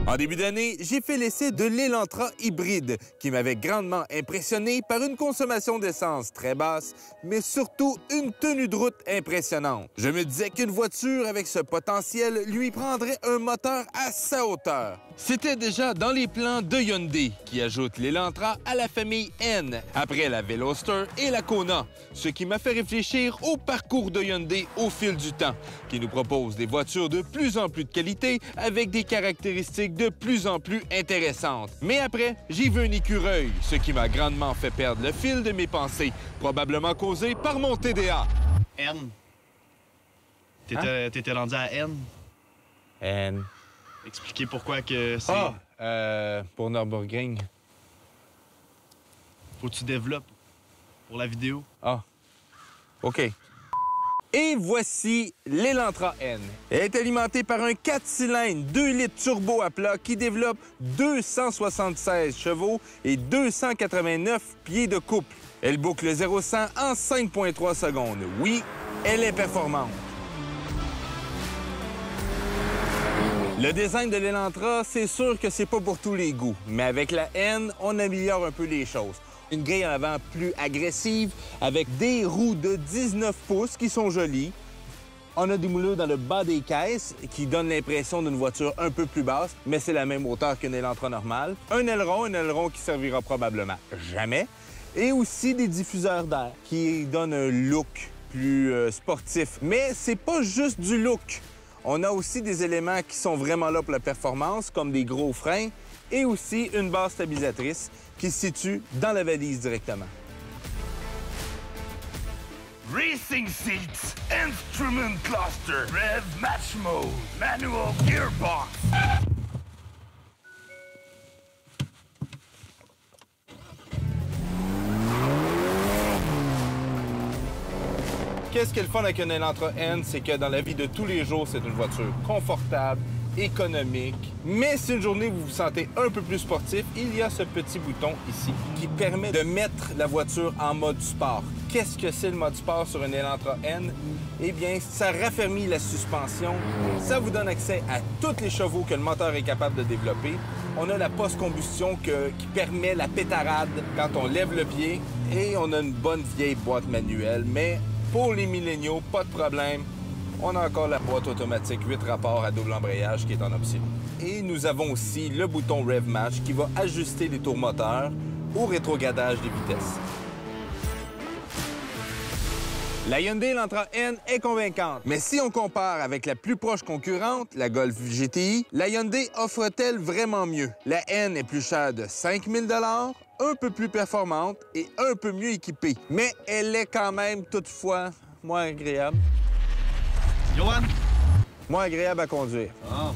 En début d'année, j'ai fait l'essai de l'Elantra hybride, qui m'avait grandement impressionné par une consommation d'essence très basse, mais surtout une tenue de route impressionnante. Je me disais qu'une voiture avec ce potentiel lui prendrait un moteur à sa hauteur. C'était déjà dans les plans de Hyundai, qui ajoute l'Elantra à la famille N, après la Veloster et la Kona, ce qui m'a fait réfléchir au parcours de Hyundai au fil du temps, qui nous propose des voitures de plus en plus de qualité avec des caractéristiques de plus en plus intéressantes. Mais après, j'ai vu un écureuil, ce qui m'a grandement fait perdre le fil de mes pensées, probablement causé par mon TDA. N. T'étais rendu à N? N. Expliquer pourquoi que c'est... Pour Nürburgring. Faut que tu développes pour la vidéo. Ah, OK. Et voici l'Elantra N. Elle est alimentée par un 4 cylindres 2 litres turbo à plat qui développe 276 chevaux et 289 pieds de couple. Elle boucle 0-100 en 5,3 secondes. Oui, elle est performante. Le design de l'Elantra, c'est sûr que c'est pas pour tous les goûts, mais avec la N, on améliore un peu les choses. Une grille en avant plus agressive, avec des roues de 19 pouces qui sont jolies. On a des moulures dans le bas des caisses qui donnent l'impression d'une voiture un peu plus basse, mais c'est la même hauteur qu'une Elantra normale. Un aileron qui servira probablement jamais. Et aussi des diffuseurs d'air qui donnent un look plus sportif. Mais c'est pas juste du look. On a aussi des éléments qui sont vraiment là pour la performance, comme des gros freins et aussi une base stabilisatrice qui se situe dans la valise directement. Racing seats, instrument cluster, rev match mode, manual gearbox. Qu'est-ce qui est le fun avec une Elantra N, c'est que dans la vie de tous les jours, c'est une voiture confortable, économique. Mais si une journée vous vous sentez un peu plus sportif, il y a ce petit bouton ici qui permet de mettre la voiture en mode sport. Qu'est-ce que c'est le mode sport sur une Elantra N? Eh bien, ça raffermit la suspension, ça vous donne accès à tous les chevaux que le moteur est capable de développer. On a la post-combustion qui permet la pétarade quand on lève le pied et on a une bonne vieille boîte manuelle, mais pour les milléniaux, pas de problème. On a encore la boîte automatique 8 rapports à double embrayage qui est en option. Et nous avons aussi le bouton Rev Match qui va ajuster les tours moteurs au rétrogradage des vitesses. La Hyundai Elantra N est convaincante, mais si on compare avec la plus proche concurrente, la Golf GTI, la Hyundai offre-t-elle vraiment mieux? La N est plus chère de 5 000 $, un peu plus performante et un peu mieux équipée, mais elle est quand même toutefois moins agréable. Johan? Moins agréable à conduire. Ah.